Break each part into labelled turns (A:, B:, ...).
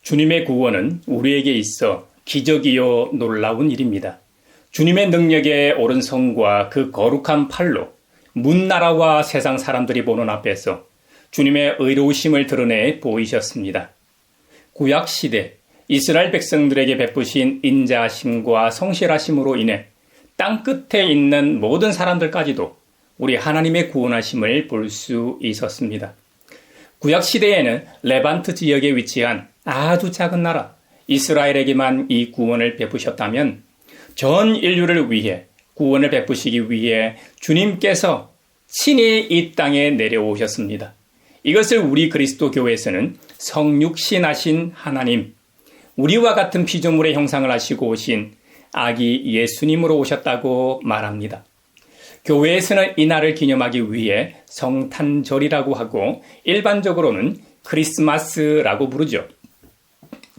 A: 주님의 구원은 우리에게 있어 기적이요 놀라운 일입니다. 주님의 능력의 오른 성과 그 거룩한 팔로 문나라와 세상 사람들이 보는 앞에서 주님의 의로우심을 드러내 보이셨습니다. 구약시대 이스라엘 백성들에게 베푸신 인자하심과 성실하심으로 인해 땅끝에 있는 모든 사람들까지도 우리 하나님의 구원하심을 볼 수 있었습니다. 구약시대에는 레반트 지역에 위치한 아주 작은 나라 이스라엘에게만 이 구원을 베푸셨다면 전 인류를 위해 구원을 베푸시기 위해 주님께서 친히 이 땅에 내려오셨습니다. 이것을 우리 그리스도 교회에서는 성육신하신 하나님, 우리와 같은 피조물의 형상을 하시고 오신 아기 예수님으로 오셨다고 말합니다. 교회에서는 이날을 기념하기 위해 성탄절이라고 하고 일반적으로는 크리스마스라고 부르죠.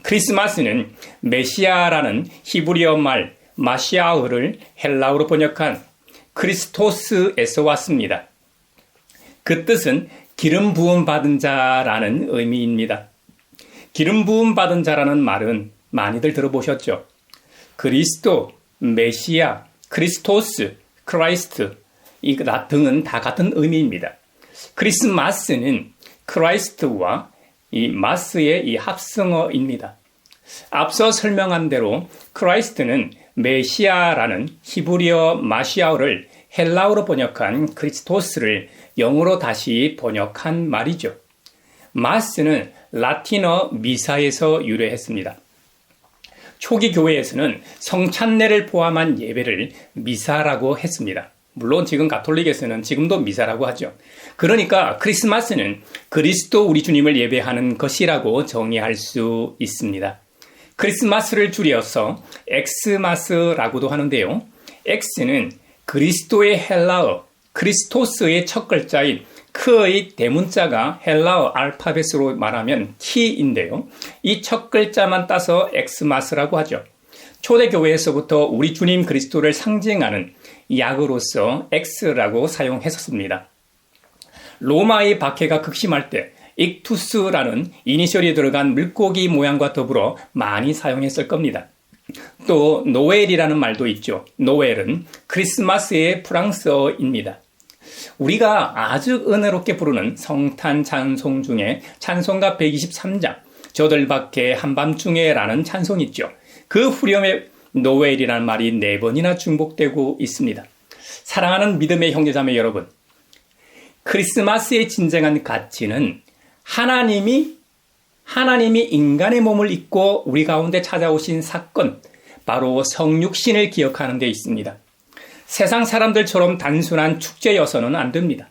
A: 크리스마스는 메시아라는 히브리어 말 마시아흐를 헬라어로 번역한 크리스토스에서 왔습니다. 그 뜻은 기름 부음 받은 자라는 의미입니다. 기름 부음 받은 자라는 말은 많이들 들어보셨죠? 그리스도, 메시아, 크리스토스, 크라이스트 이 등은 다 같은 의미입니다. 크리스마스는 크라이스트와 이 마스의 이 합성어입니다. 앞서 설명한 대로 크라이스트는 메시아라는 히브리어 마시아어를 헬라어로 번역한 크리스토스를 영어로 다시 번역한 말이죠. 마스는 라틴어 미사에서 유래했습니다. 초기 교회에서는 성찬례를 포함한 예배를 미사라고 했습니다. 물론 지금 가톨릭에서는 지금도 미사라고 하죠. 그러니까 크리스마스는 그리스도 우리 주님을 예배하는 것이라고 정의할 수 있습니다. 크리스마스를 줄여서 엑스마스라고도 하는데요. 엑스는 그리스도의 헬라어 크리스토스의 첫 글자인 크의 대문자가 헬라어 알파벳으로 말하면 T인데요. 이 첫 글자만 따서 엑스마스라고 하죠. 초대교회에서부터 우리 주님 그리스도를 상징하는 약으로서 X라고 사용했었습니다. 로마의 박해가 극심할 때 익투스라는 이니셜이 들어간 물고기 모양과 더불어 많이 사용했을 겁니다. 또 노엘이라는 말도 있죠. 노엘은 크리스마스의 프랑스어입니다. 우리가 아주 은혜롭게 부르는 성탄 찬송 중에 찬송가 123장 저들밖에 한밤중에라는 찬송이 있죠. 그 후렴에 노엘이라는 말이 4번이나 중복되고 있습니다. 사랑하는 믿음의 형제자매 여러분, 크리스마스의 진정한 가치는 하나님이 인간의 몸을 입고 우리 가운데 찾아오신 사건, 바로 성육신을 기억하는 데 있습니다. 세상 사람들처럼 단순한 축제여서는 안 됩니다.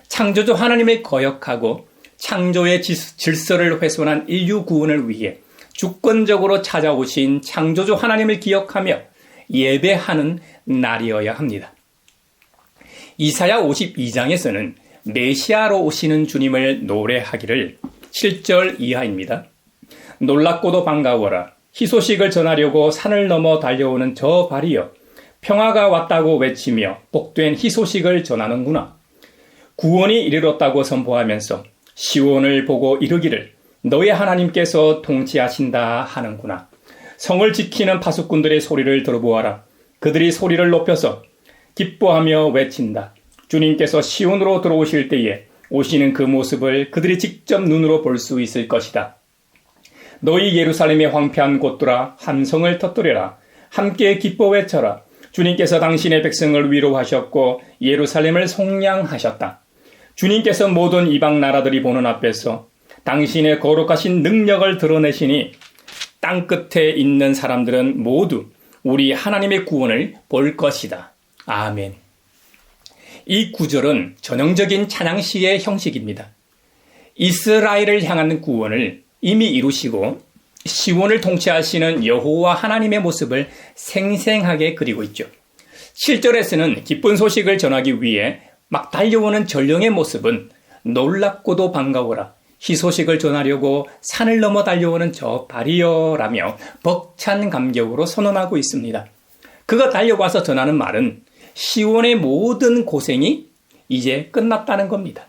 A: 창조주 하나님을 거역하고 창조의 질서를 훼손한 인류 구원을 위해 주권적으로 찾아오신 창조주 하나님을 기억하며 예배하는 날이어야 합니다. 이사야 52장에서는 메시아로 오시는 주님을 노래하기를 7절 이하입니다. 놀랍고도 반가워라. 희소식을 전하려고 산을 넘어 달려오는 저 발이여. 평화가 왔다고 외치며 복된 희소식을 전하는구나. 구원이 이르렀다고 선포하면서 시온을 보고 이르기를 너의 하나님께서 통치하신다 하는구나. 성을 지키는 파수꾼들의 소리를 들어보아라. 그들이 소리를 높여서 기뻐하며 외친다. 주님께서 시온으로 들어오실 때에 오시는 그 모습을 그들이 직접 눈으로 볼 수 있을 것이다. 너희 예루살렘의 황폐한 곳들아 함성을 터뜨려라. 함께 기뻐 외쳐라. 주님께서 당신의 백성을 위로하셨고 예루살렘을 속량하셨다. 주님께서 모든 이방 나라들이 보는 앞에서 당신의 거룩하신 능력을 드러내시니 땅끝에 있는 사람들은 모두 우리 하나님의 구원을 볼 것이다. 아멘. 이 구절은 전형적인 찬양시의 형식입니다. 이스라엘을 향한 구원을 이미 이루시고 시온을 통치하시는 여호와 하나님의 모습을 생생하게 그리고 있죠. 7절에서는 기쁜 소식을 전하기 위해 막 달려오는 전령의 모습은 놀랍고도 반가워라. 희소식을 전하려고 산을 넘어 달려오는 저 발이여라며 벅찬 감격으로 선언하고 있습니다. 그가 달려와서 전하는 말은 시온의 모든 고생이 이제 끝났다는 겁니다.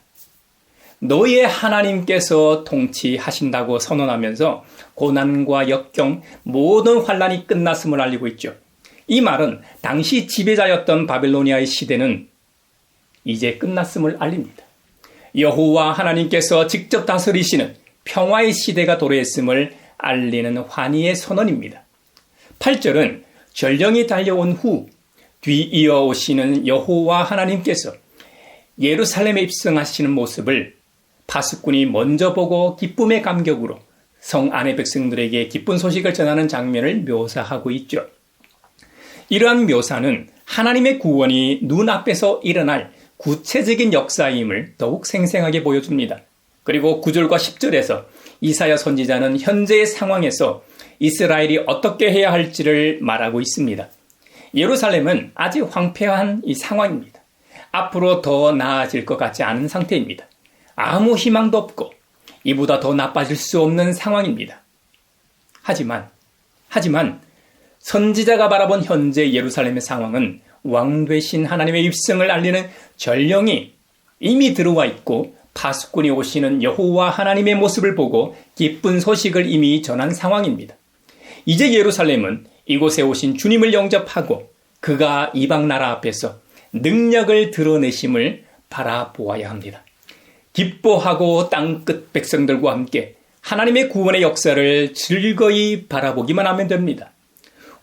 A: 너희의 하나님께서 통치하신다고 선언하면서 고난과 역경, 모든 환란이 끝났음을 알리고 있죠. 이 말은 당시 지배자였던 바벨로니아의 시대는 이제 끝났음을 알립니다. 여호와 하나님께서 직접 다스리시는 평화의 시대가 도래했음을 알리는 환희의 선언입니다. 8절은 전령이 달려온 후 뒤이어 오시는 여호와 하나님께서 예루살렘에 입성하시는 모습을 파수꾼이 먼저 보고 기쁨의 감격으로 성 안의 백성들에게 기쁜 소식을 전하는 장면을 묘사하고 있죠. 이러한 묘사는 하나님의 구원이 눈앞에서 일어날 구체적인 역사임을 더욱 생생하게 보여줍니다. 그리고 9절과 10절에서 이사야 선지자는 현재의 상황에서 이스라엘이 어떻게 해야 할지를 말하고 있습니다. 예루살렘은 아직 황폐한 이 상황입니다. 앞으로 더 나아질 것 같지 않은 상태입니다. 아무 희망도 없고 이보다 더 나빠질 수 없는 상황입니다. 하지만 선지자가 바라본 현재 예루살렘의 상황은 왕 되신 하나님의 입성을 알리는 전령이 이미 들어와 있고 파수꾼이 오시는 여호와 하나님의 모습을 보고 기쁜 소식을 이미 전한 상황입니다. 이제 예루살렘은 이곳에 오신 주님을 영접하고 그가 이방 나라 앞에서 능력을 드러내심을 바라보아야 합니다. 기뻐하고 땅끝 백성들과 함께 하나님의 구원의 역사를 즐거이 바라보기만 하면 됩니다.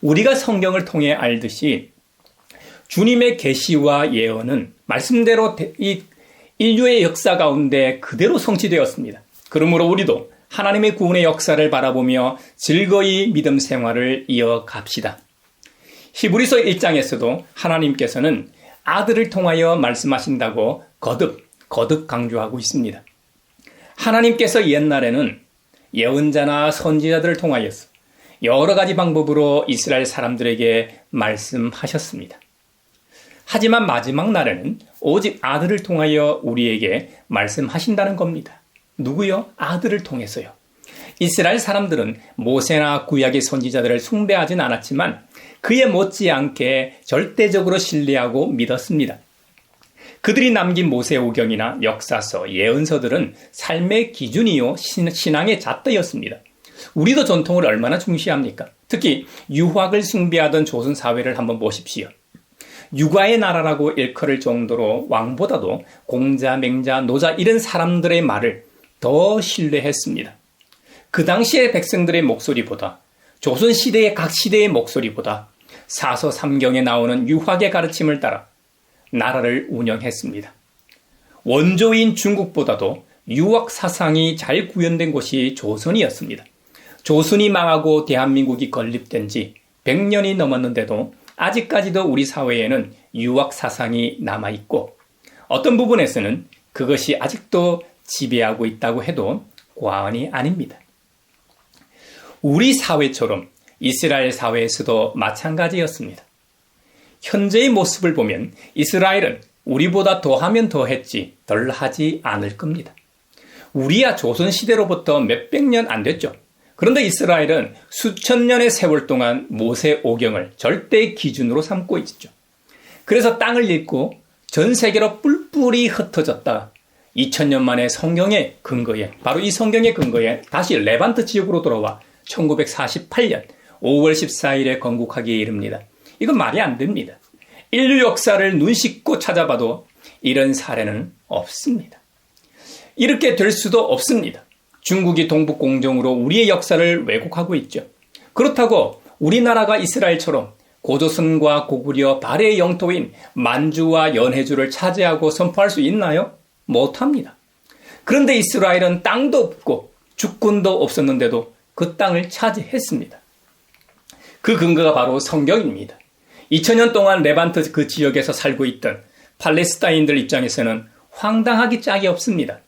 A: 우리가 성경을 통해 알듯이 주님의 계시와 예언은 말씀대로 이 인류의 역사 가운데 그대로 성취되었습니다. 그러므로 우리도 하나님의 구원의 역사를 바라보며 즐거이 믿음 생활을 이어갑시다. 히브리서 1장에서도 하나님께서는 아들을 통하여 말씀하신다고 거듭 강조하고 있습니다. 하나님께서 옛날에는 예언자나 선지자들을 통하여서 여러 가지 방법으로 이스라엘 사람들에게 말씀하셨습니다. 하지만 마지막 날에는 오직 아들을 통하여 우리에게 말씀하신다는 겁니다. 누구요? 아들을 통해서요. 이스라엘 사람들은 모세나 구약의 선지자들을 숭배하진 않았지만 그에 못지않게 절대적으로 신뢰하고 믿었습니다. 그들이 남긴 모세오경이나 역사서, 예언서들은 삶의 기준이요 신앙의 잣대였습니다. 우리도 전통을 얼마나 중시합니까? 특히 유학을 숭배하던 조선 사회를 한번 보십시오. 육아의 나라라고 일컬을 정도로 왕보다도 공자, 맹자, 노자 이런 사람들의 말을 더 신뢰했습니다. 그 당시의 백성들의 목소리보다 조선시대의 각 시대의 목소리보다 사서 삼경에 나오는 유학의 가르침을 따라 나라를 운영했습니다. 원조인 중국보다도 유학 사상이 잘 구현된 곳이 조선이었습니다. 조선이 망하고 대한민국이 건립된 지 100년이 넘었는데도 아직까지도 우리 사회에는 유학 사상이 남아있고 어떤 부분에서는 그것이 아직도 지배하고 있다고 해도 과언이 아닙니다. 우리 사회처럼 이스라엘 사회에서도 마찬가지였습니다. 현재의 모습을 보면 이스라엘은 우리보다 더하면 더했지 덜하지 않을 겁니다. 우리야 조선시대로부터 몇백 년 안 됐죠. 그런데 이스라엘은 수천 년의 세월 동안 모세오경을 절대 기준으로 삼고 있죠. 그래서 땅을 잃고 전 세계로 뿔뿔이 흩어졌다. 2000년 만에 성경의 근거에, 바로 이 성경의 근거에 다시 레반트 지역으로 돌아와 1948년 5월 14일에 건국하기에 이릅니다. 이건 말이 안 됩니다. 인류 역사를 눈 씻고 찾아봐도 이런 사례는 없습니다. 이렇게 될 수도 없습니다. 중국이 동북공정으로 우리의 역사를 왜곡하고 있죠. 그렇다고 우리나라가 이스라엘처럼 고조선과 고구려 발해의 영토인 만주와 연해주를 차지하고 선포할 수 있나요? 못합니다. 그런데 이스라엘은 땅도 없고 주권도 없었는데도 그 땅을 차지했습니다. 그 근거가 바로 성경입니다. 2000년 동안 레반트 그 지역에서 살고 있던 팔레스타인들 입장에서는 황당하기 짝이 없습니다.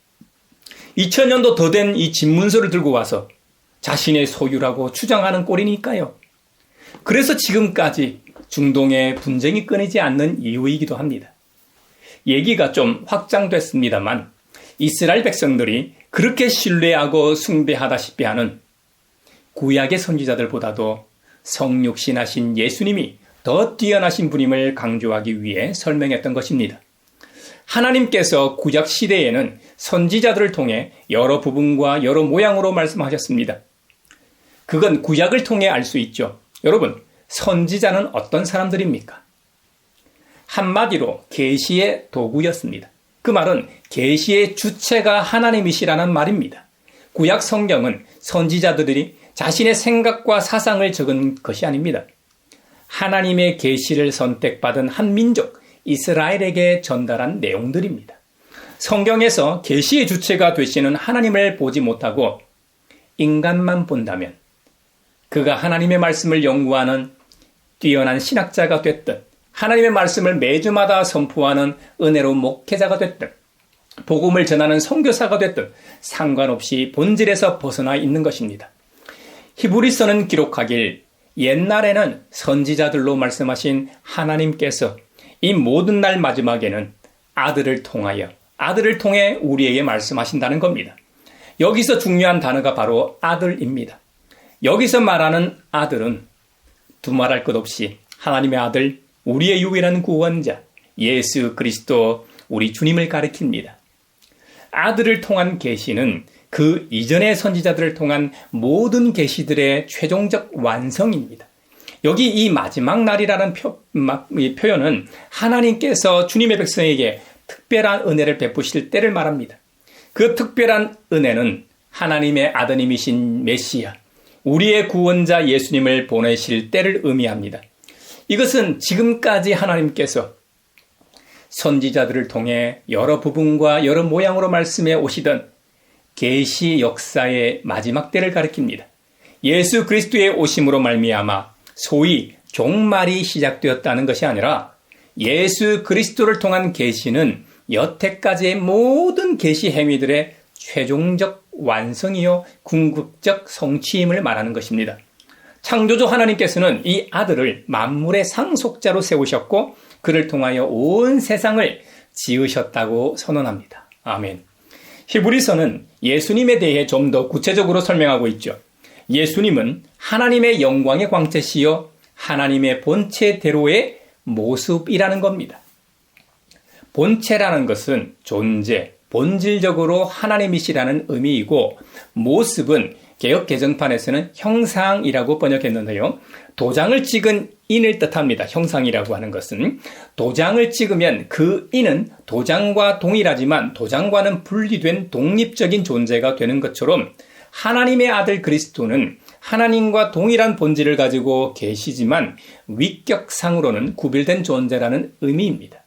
A: 2000년도 더 된 이 집문서를 들고 와서 자신의 소유라고 주장하는 꼴이니까요. 그래서 지금까지 중동에 분쟁이 끊이지 않는 이유이기도 합니다. 얘기가 좀 확장됐습니다만 이스라엘 백성들이 그렇게 신뢰하고 숭배하다시피 하는 구약의 선지자들보다도 성육신하신 예수님이 더 뛰어나신 분임을 강조하기 위해 설명했던 것입니다. 하나님께서 구약 시대에는 선지자들을 통해 여러 부분과 여러 모양으로 말씀하셨습니다. 그건 구약을 통해 알 수 있죠. 여러분, 선지자는 어떤 사람들입니까? 한마디로 계시의 도구였습니다. 그 말은 계시의 주체가 하나님이시라는 말입니다. 구약 성경은 선지자들이 자신의 생각과 사상을 적은 것이 아닙니다. 하나님의 계시를 선택받은 한 민족, 이스라엘에게 전달한 내용들입니다. 성경에서 계시의 주체가 되시는 하나님을 보지 못하고 인간만 본다면 그가 하나님의 말씀을 연구하는 뛰어난 신학자가 됐든 하나님의 말씀을 매주마다 선포하는 은혜로운 목회자가 됐든 복음을 전하는 선교사가 됐든 상관없이 본질에서 벗어나 있는 것입니다. 히브리서는 기록하길 옛날에는 선지자들로 말씀하신 하나님께서 이 모든 날 마지막에는 아들을 통해 우리에게 말씀하신다는 겁니다. 여기서 중요한 단어가 바로 아들입니다. 여기서 말하는 아들은 두말할 것 없이 하나님의 아들, 우리의 유일한 구원자, 예수 그리스도 우리 주님을 가리킵니다. 아들을 통한 계시는 그 이전의 선지자들을 통한 모든 계시들의 최종적 완성입니다. 여기 이 마지막 날이라는 표현은 하나님께서 주님의 백성에게 특별한 은혜를 베푸실 때를 말합니다. 그 특별한 은혜는 하나님의 아드님이신 메시아, 우리의 구원자 예수님을 보내실 때를 의미합니다. 이것은 지금까지 하나님께서 선지자들을 통해 여러 부분과 여러 모양으로 말씀해 오시던 계시 역사의 마지막 때를 가리킵니다. 예수 그리스도의 오심으로 말미암아 소위 종말이 시작되었다는 것이 아니라 예수 그리스도를 통한 계시는 여태까지의 모든 계시 행위들의 최종적 완성이요 궁극적 성취임을 말하는 것입니다. 창조주 하나님께서는 이 아들을 만물의 상속자로 세우셨고 그를 통하여 온 세상을 지으셨다고 선언합니다. 아멘. 히브리서는 예수님에 대해 좀 더 구체적으로 설명하고 있죠. 예수님은 하나님의 영광의 광채시여 하나님의 본체대로의 모습이라는 겁니다. 본체라는 것은 존재, 본질적으로 하나님이시라는 의미이고 모습은 개역 개정판에서는 형상이라고 번역했는데요. 도장을 찍은 인을 뜻합니다. 형상이라고 하는 것은 도장을 찍으면 그 인은 도장과 동일하지만 도장과는 분리된 독립적인 존재가 되는 것처럼 하나님의 아들 그리스도는 하나님과 동일한 본질을 가지고 계시지만 위격상으로는 구별된 존재라는 의미입니다.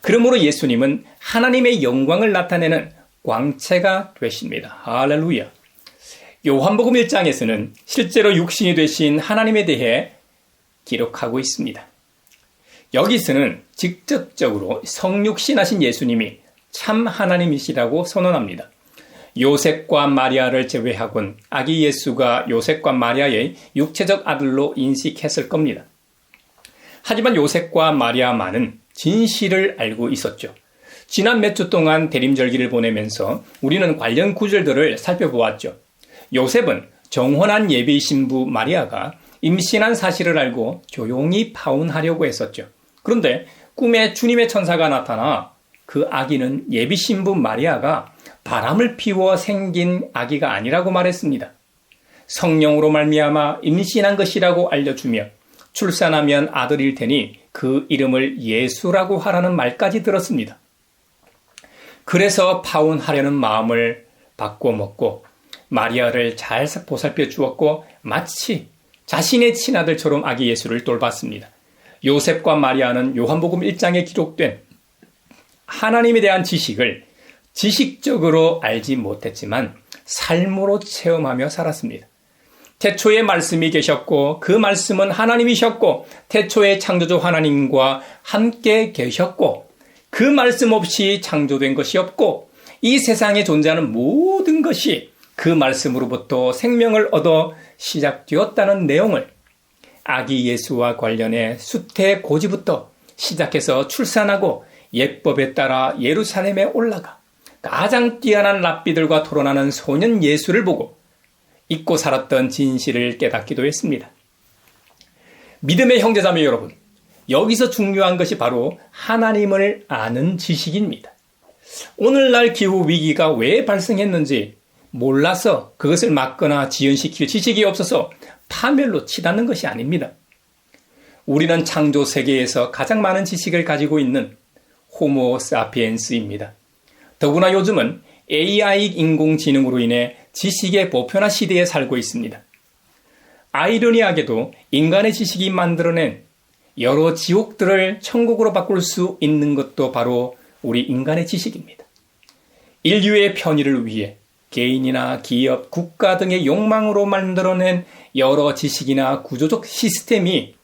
A: 그러므로 예수님은 하나님의 영광을 나타내는 광채가 되십니다. 할렐루야. 요한복음 1장에서는 실제로 육신이 되신 하나님에 대해 기록하고 있습니다. 여기서는 직접적으로 성육신하신 예수님이 참 하나님이시라고 선언합니다. 요셉과 마리아를 제외하곤 아기 예수가 요셉과 마리아의 육체적 아들로 인식했을 겁니다. 하지만 요셉과 마리아만은 진실을 알고 있었죠. 지난 몇 주 동안 대림절기를 보내면서 우리는 관련 구절들을 살펴보았죠. 요셉은 정혼한 예비 신부 마리아가 임신한 사실을 알고 조용히 파혼하려고 했었죠. 그런데 꿈에 주님의 천사가 나타나 그 아기는 예비 신부 마리아가 바람을 피워 생긴 아기가 아니라고 말했습니다. 성령으로 말미암아 임신한 것이라고 알려주며 출산하면 아들일 테니 그 이름을 예수라고 하라는 말까지 들었습니다. 그래서 파혼하려는 마음을 바꿔먹고 마리아를 잘 보살펴 주었고 마치 자신의 친아들처럼 아기 예수를 돌봤습니다. 요셉과 마리아는 요한복음 1장에 기록된 하나님에 대한 지식을 지식적으로 알지 못했지만 삶으로 체험하며 살았습니다. 태초에 말씀이 계셨고 그 말씀은 하나님이셨고 태초에 창조주 하나님과 함께 계셨고 그 말씀 없이 창조된 것이 없고 이 세상에 존재하는 모든 것이 그 말씀으로부터 생명을 얻어 시작되었다는 내용을 아기 예수와 관련해 수태 고지부터 시작해서 출산하고 예법에 따라 예루살렘에 올라가 가장 뛰어난 랍비들과 토론하는 소년 예수를 보고 잊고 살았던 진실을 깨닫기도 했습니다. 믿음의 형제자매 여러분, 여기서 중요한 것이 바로 하나님을 아는 지식입니다. 오늘날 기후 위기가 왜 발생했는지 몰라서 그것을 막거나 지연시킬 지식이 없어서 파멸로 치닫는 것이 아닙니다. 우리는 창조 세계에서 가장 많은 지식을 가지고 있는 호모 사피엔스입니다. 더구나 요즘은 AI 인공지능으로 인해 지식의 보편화 시대에 살고 있습니다. 아이러니하게도 인간의 지식이 만들어낸 여러 지옥들을 천국으로 바꿀 수 있는 것도 바로 우리 인간의 지식입니다. 인류의 편의를 위해 개인이나 기업, 국가 등의 욕망으로 만들어낸 여러 지식이나 구조적 시스템이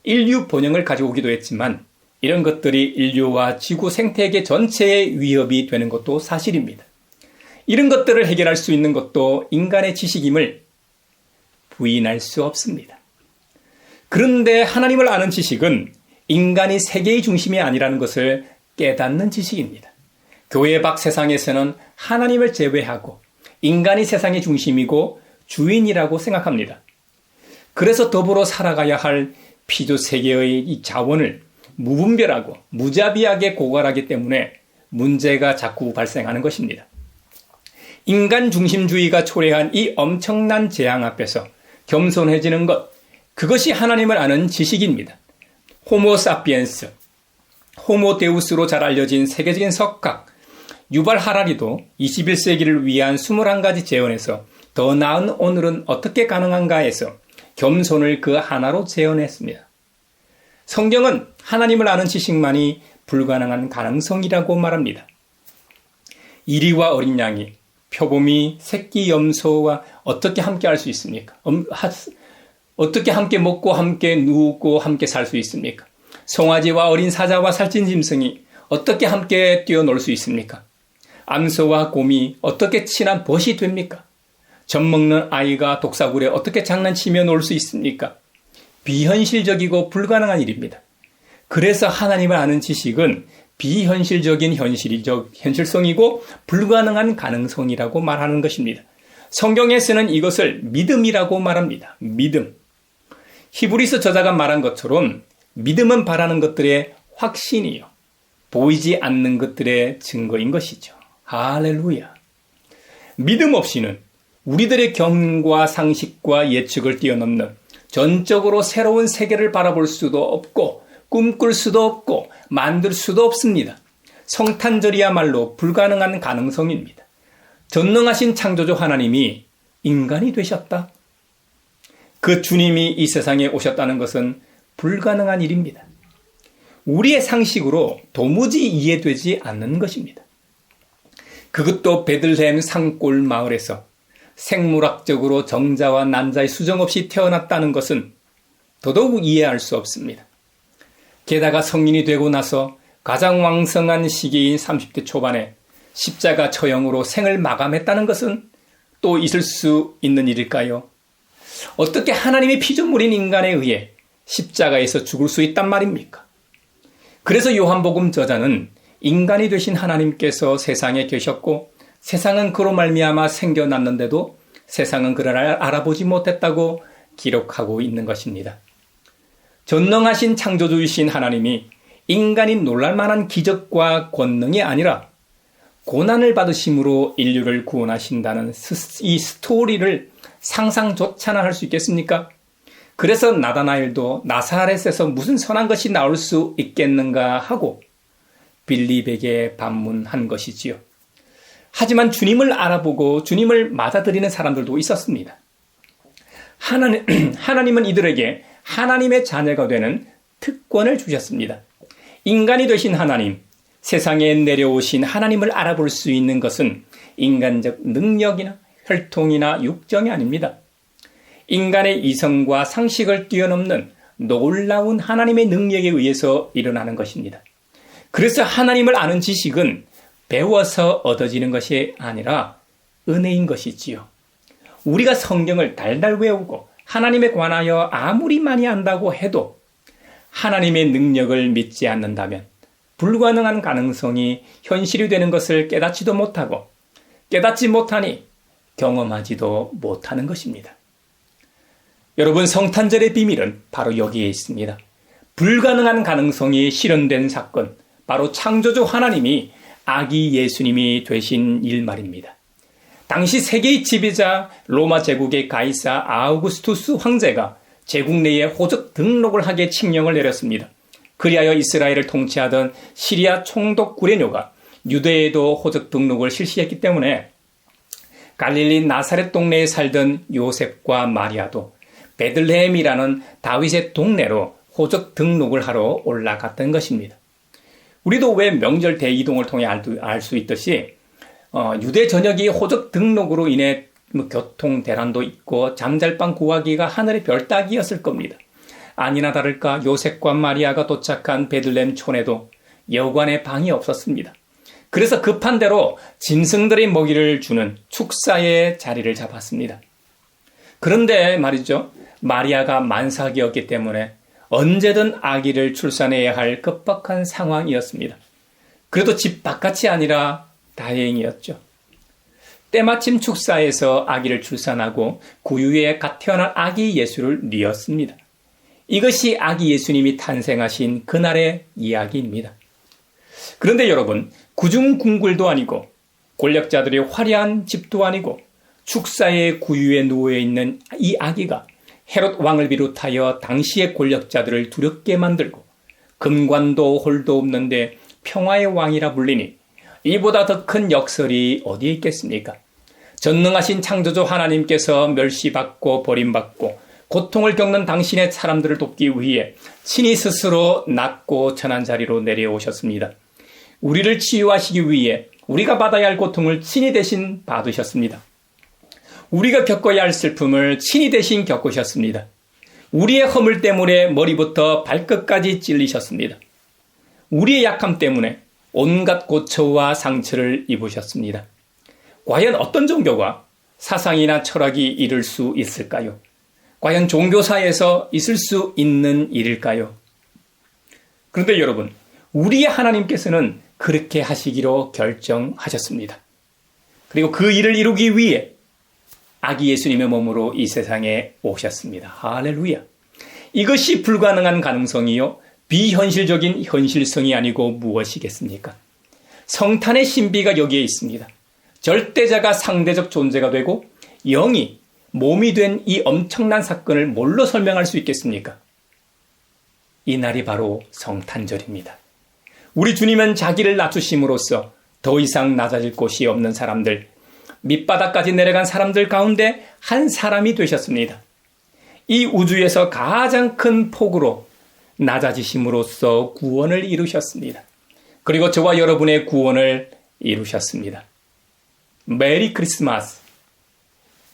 A: 인류 번영을 가져오기도 했지만 이런 것들이 인류와 지구 생태계 전체에 위협이 되는 것도 사실입니다. 이런 것들을 해결할 수 있는 것도 인간의 지식임을 부인할 수 없습니다. 그런데 하나님을 아는 지식은 인간이 세계의 중심이 아니라는 것을 깨닫는 지식입니다. 교회 밖 세상에서는 하나님을 제외하고 인간이 세상의 중심이고 주인이라고 생각합니다. 그래서 더불어 살아가야 할 피조 세계의 이 자원을 무분별하고 무자비하게 고갈하기 때문에 문제가 자꾸 발생하는 것입니다. 인간 중심주의가 초래한 이 엄청난 재앙 앞에서 겸손해지는 것, 그것이 하나님을 아는 지식입니다. 호모 사피엔스, 호모 데우스로 잘 알려진 세계적인 석학, 유발 하라리도 21세기를 위한 21가지 재현에서 더 나은 오늘은 어떻게 가능한가 해서 겸손을 그 하나로 재현했습니다. 성경은 하나님을 아는 지식만이 불가능한 가능성이라고 말합니다. 이리와 어린 양이 표범이 새끼 염소와 어떻게 함께 할 수 있습니까? 어떻게 함께 먹고 함께 누우고 함께 살 수 있습니까? 송아지와 어린 사자와 살찐 짐승이 어떻게 함께 뛰어놀 수 있습니까? 암소와 곰이 어떻게 친한 벗이 됩니까? 젖 먹는 아이가 독사굴에 어떻게 장난치며 놀 수 있습니까? 비현실적이고 불가능한 일입니다. 그래서 하나님을 아는 지식은 비현실적인 현실성이고 불가능한 가능성이라고 말하는 것입니다. 성경에서는 이것을 믿음이라고 말합니다. 믿음. 히브리서 저자가 말한 것처럼 믿음은 바라는 것들의 확신이요, 보이지 않는 것들의 증거인 것이죠. 할렐루야. 믿음 없이는 우리들의 경험과 상식과 예측을 뛰어넘는 전적으로 새로운 세계를 바라볼 수도 없고 꿈꿀 수도 없고 만들 수도 없습니다. 성탄절이야말로 불가능한 가능성입니다. 전능하신 창조주 하나님이 인간이 되셨다. 그 주님이 이 세상에 오셨다는 것은 불가능한 일입니다. 우리의 상식으로 도무지 이해되지 않는 것입니다. 그것도 베들레헴 산골 마을에서 생물학적으로 정자와 난자의 수정 없이 태어났다는 것은 더더욱 이해할 수 없습니다. 게다가 성인이 되고 나서 가장 왕성한 시기인 30대 초반에 십자가 처형으로 생을 마감했다는 것은 또 있을 수 있는 일일까요? 어떻게 하나님의 피조물인 인간에 의해 십자가에서 죽을 수 있단 말입니까? 그래서 요한복음 저자는 인간이 되신 하나님께서 세상에 계셨고 세상은 그로 말미암아 생겨났는데도 세상은 그를 알아보지 못했다고 기록하고 있는 것입니다. 전능하신 창조주이신 하나님이 인간이 놀랄만한 기적과 권능이 아니라 고난을 받으심으로 인류를 구원하신다는 이 스토리를 상상조차나 할 수 있겠습니까? 그래서 나다나엘도 나사렛에서 무슨 선한 것이 나올 수 있겠는가 하고 빌립에게 반문한 것이지요. 하지만 주님을 알아보고 주님을 맞아들이는 사람들도 있었습니다. 하나님은 이들에게 하나님의 자녀가 되는 특권을 주셨습니다. 인간이 되신 하나님, 세상에 내려오신 하나님을 알아볼 수 있는 것은 인간적 능력이나 혈통이나 육정이 아닙니다. 인간의 이성과 상식을 뛰어넘는 놀라운 하나님의 능력에 의해서 일어나는 것입니다. 그래서 하나님을 아는 지식은 배워서 얻어지는 것이 아니라 은혜인 것이지요. 우리가 성경을 달달 외우고 하나님에 관하여 아무리 많이 안다고 해도 하나님의 능력을 믿지 않는다면 불가능한 가능성이 현실이 되는 것을 깨닫지도 못하고 깨닫지 못하니 경험하지도 못하는 것입니다. 여러분, 성탄절의 비밀은 바로 여기에 있습니다. 불가능한 가능성이 실현된 사건, 바로 창조주 하나님이 아기 예수님이 되신 일 말입니다. 당시 세계의 지배자 로마 제국의 가이사 아우구스투스 황제가 제국 내에 호적 등록을 하게 칙령을 내렸습니다. 그리하여 이스라엘을 통치하던 시리아 총독 구레뇨가 유대에도 호적 등록을 실시했기 때문에 갈릴리 나사렛 동네에 살던 요셉과 마리아도 베들레헴이라는 다윗의 동네로 호적 등록을 하러 올라갔던 것입니다. 우리도 왜 명절 대이동을 통해 알 수 있듯이 유대 전역이 호적 등록으로 인해 교통 대란도 있고 잠잘방 구하기가 하늘의 별 따기였을 겁니다. 아니나 다를까 요셉과 마리아가 도착한 베들레헴 촌에도 여관의 방이 없었습니다. 그래서 급한 대로 짐승들의 먹이를 주는 축사의 자리를 잡았습니다. 그런데 말이죠, 마리아가 만삭이었기 때문에 언제든 아기를 출산해야 할 급박한 상황이었습니다. 그래도 집 바깥이 아니라 다행이었죠. 때마침 축사에서 아기를 출산하고 구유에 갓 태어난 아기 예수를 뉘었습니다. 이것이 아기 예수님이 탄생하신 그날의 이야기입니다. 그런데 여러분, 구중궁궐도 아니고 권력자들의 화려한 집도 아니고 축사의 구유에 누워있는 이 아기가 헤롯 왕을 비롯하여 당시의 권력자들을 두렵게 만들고 금관도 홀도 없는데 평화의 왕이라 불리니 이보다 더 큰 역설이 어디에 있겠습니까? 전능하신 창조주 하나님께서 멸시받고 버림받고 고통을 겪는 당신의 사람들을 돕기 위해 친히 스스로 낮고 천한 자리로 내려오셨습니다. 우리를 치유하시기 위해 우리가 받아야 할 고통을 친히 대신 받으셨습니다. 우리가 겪어야 할 슬픔을 친히 대신 겪으셨습니다. 우리의 허물 때문에 머리부터 발끝까지 찔리셨습니다. 우리의 약함 때문에 온갖 고초와 상처를 입으셨습니다. 과연 어떤 종교가 사상이나 철학이 이룰 수 있을까요? 과연 종교사에서 있을 수 있는 일일까요? 그런데 여러분, 우리의 하나님께서는 그렇게 하시기로 결정하셨습니다. 그리고 그 일을 이루기 위해 아기 예수님의 몸으로 이 세상에 오셨습니다. 할렐루야. 이것이 불가능한 가능성이요, 비현실적인 현실성이 아니고 무엇이겠습니까? 성탄의 신비가 여기에 있습니다. 절대자가 상대적 존재가 되고 영이 몸이 된 이 엄청난 사건을 뭘로 설명할 수 있겠습니까? 이 날이 바로 성탄절입니다. 우리 주님은 자기를 낮추심으로써 더 이상 낮아질 곳이 없는 사람들, 밑바닥까지 내려간 사람들 가운데 한 사람이 되셨습니다. 이 우주에서 가장 큰 폭으로 낮아지심으로써 구원을 이루셨습니다. 그리고 저와 여러분의 구원을 이루셨습니다. 메리 크리스마스.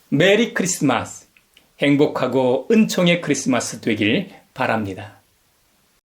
A: 메리 크리스마스. 행복하고 은총의 크리스마스 되길 바랍니다.